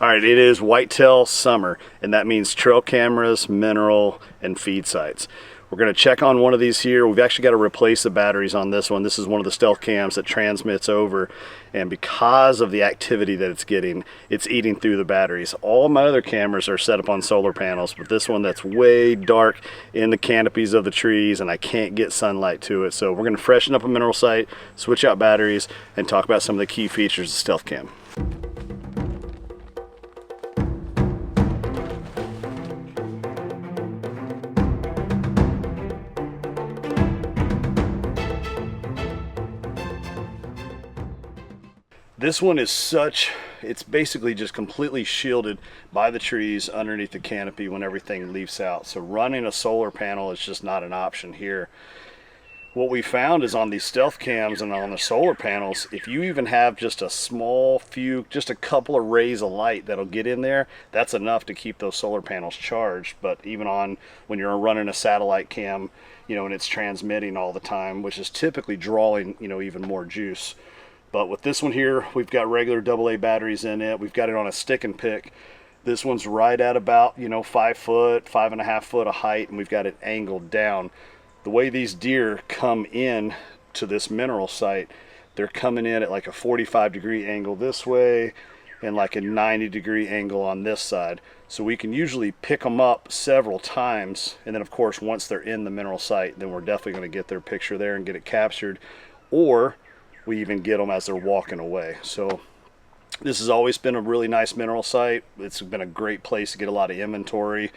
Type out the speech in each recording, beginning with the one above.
All right, it is whitetail summer, and that means trail cameras, mineral, and feed sites. We're going to check on one of these here. We've actually got to replace the batteries on this one. This is one of the stealth cams that transmits over, and because of the activity that it's getting, it's eating through the batteries. All my other cameras are set up on solar panels, but this one that's way dark in the canopies of the trees, and I can't get sunlight to it. So we're going to freshen up a mineral site, switch out batteries, and talk about some of the key features of stealth cam. This one is it's basically just completely shielded by the trees underneath the canopy when everything leaves out. So running a solar panel is just not an option here. What we found is on these stealth cams and on the solar panels, if you even have just a small few, just a couple of rays of light that'll get in there, that's enough to keep those solar panels charged. But even on when you're running a satellite cam, and it's transmitting all the time, which is typically drawing, even more juice. But with this one here, we've got regular AA batteries in it. We've got it on a stick and pick. This one's right at about, 5 foot, 5.5 foot of height, and we've got it angled down. The way these deer come in to this mineral site, they're coming in at like a 45-degree angle this way and like a 90-degree angle on this side. So we can usually pick them up several times, and then of course once they're in the mineral site, then we're definitely going to get their picture there and get it captured, or we even get them as they're walking away. So this has always been a really nice mineral site. It's been a great place to get a lot of inventory,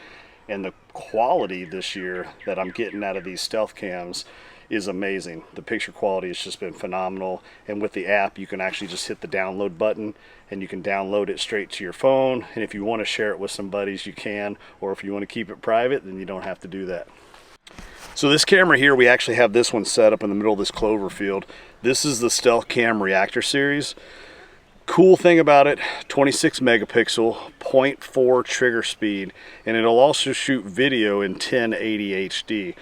and the quality this year that I'm getting out of these stealth cams is amazing. The picture quality has just been phenomenal, and with the app you can actually just hit the download button and you can download it straight to your phone, and if you want to share it with some buddies you can, or if you want to keep it private then you don't have to do that. So this camera here, we actually have this one set up in the middle of this clover field. This is the Stealth Cam Reactor Series. Cool thing about it, 26 megapixel, 0.4 trigger speed, and it'll also shoot video in 1080 HD.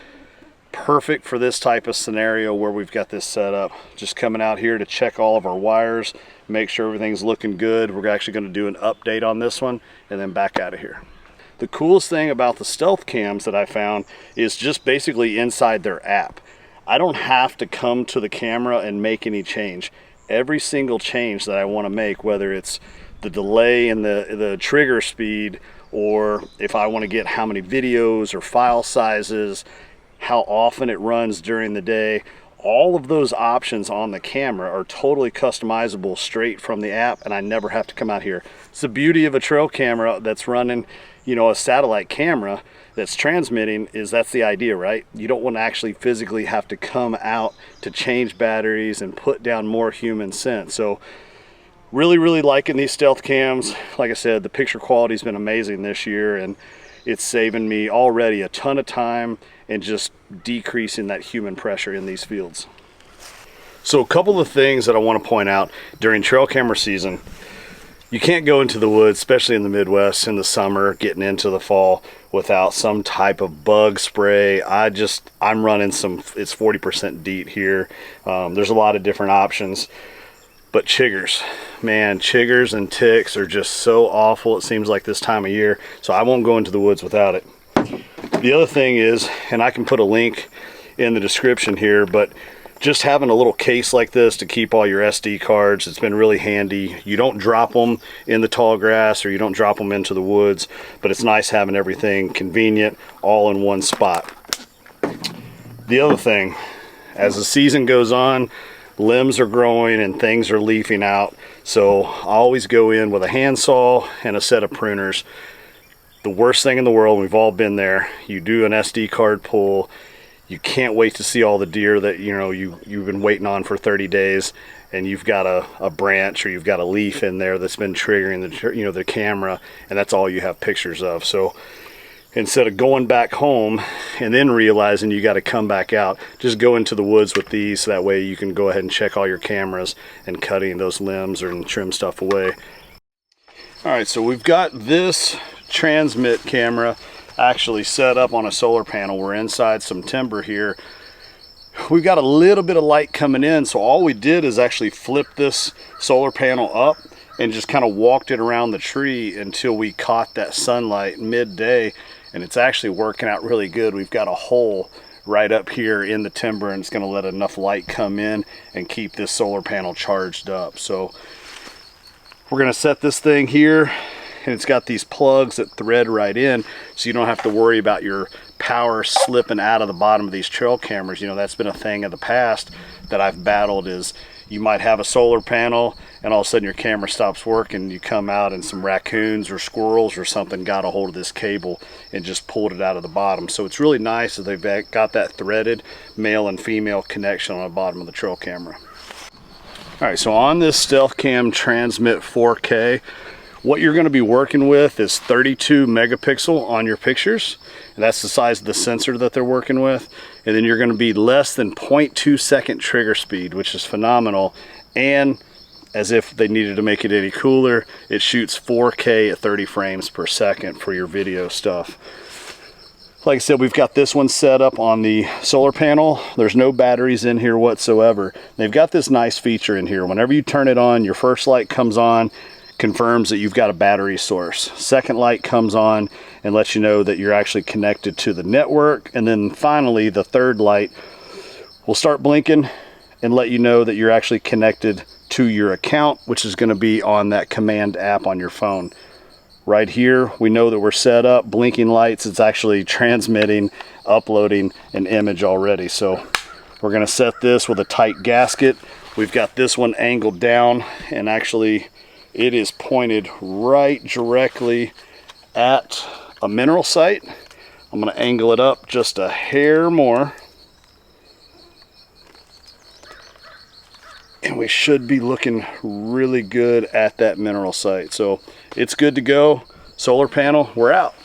Perfect for this type of scenario where we've got this set up. Just coming out here to check all of our wires, make sure everything's looking good. We're actually going to do an update on this one and then back out of here. The coolest thing about the stealth cams that I found is just basically inside their app. I don't have to come to the camera and make any change. Every single change that I want to make, whether it's the delay in the trigger speed, or if I want to get how many videos or file sizes, how often it runs during the day, all of those options on the camera are totally customizable straight from the app, and I never have to come out here. It's the beauty of a trail camera that's running, a satellite camera that's transmitting, is that's the idea, right? You don't want to actually physically have to come out to change batteries and put down more human sense. So really liking these stealth cams. Like I said, the picture quality's been amazing this year, and it's saving me already a ton of time and just decreasing that human pressure in these fields. So a couple of things that I want to point out during trail camera season. You can't go into the woods, especially in the Midwest in the summer, getting into the fall, without some type of bug spray. I'm running it's 40% DEET here. There's a lot of different options, but chiggers, man, chiggers and ticks are just so awful, it seems like this time of year. So I won't go into the woods without it. The other thing is, and I can put a link in the description here, but just having a little case like this to keep all your SD cards, it's been really handy. You don't drop them in the tall grass or you don't drop them into the woods, but it's nice having everything convenient all in one spot. The other thing, as the season goes on, limbs are growing and things are leafing out, so I always go in with a handsaw and a set of pruners. The worst thing in the world, we've all been there, you do an SD card pull, you can't wait to see all the deer that you've been waiting on for 30 days, and you've got a branch or you've got a leaf in there that's been triggering the camera, and that's all you have pictures of. So instead of going back home and then realizing you got to come back out, just go into the woods with these, so that way you can go ahead and check all your cameras and cutting those limbs and trim stuff away. All right, so we've got this transmit camera actually set up on a solar panel. We're inside some timber here. We've got a little bit of light coming in, so all we did is actually flip this solar panel up and just kind of walked it around the tree until we caught that sunlight midday, and it's actually working out really good. We've got a hole right up here in the timber, and it's going to let enough light come in and keep this solar panel charged up. So we're going to set this thing here, and it's got these plugs that thread right in, so you don't have to worry about your power slipping out of the bottom of these trail cameras. You know, that's been a thing of the past that I've battled, is you might have a solar panel and all of a sudden your camera stops working. You come out and some raccoons or squirrels or something got a hold of this cable and just pulled it out of the bottom. So it's really nice that they've got that threaded male and female connection on the bottom of the trail camera. All right, so on this Stealth Cam Transmit 4K, what you're going to be working with is 32 megapixel on your pictures, and that's the size of the sensor that they're working with. And then you're going to be less than 0.2 second trigger speed, which is phenomenal. And as if they needed to make it any cooler, it shoots 4K at 30 frames per second for your video stuff. Like I said, we've got this one set up on the solar panel. There's no batteries in here whatsoever. They've got this nice feature in here. Whenever you turn it on, your first light comes on, confirms that you've got a battery source. Second light comes on and lets you know that you're actually connected to the network. And then finally, the third light will start blinking and let you know that you're actually connected to your account, which is going to be on that command app on your phone. Right here, we know that we're set up. Blinking lights, it's actually transmitting, uploading an image already. So we're going to set this with a tight gasket. We've got this one angled down, and actually it is pointed right directly at a mineral site. I'm going to angle it up just a hair more, and we should be looking really good at that mineral site. So it's good to go. Solar panel, we're out.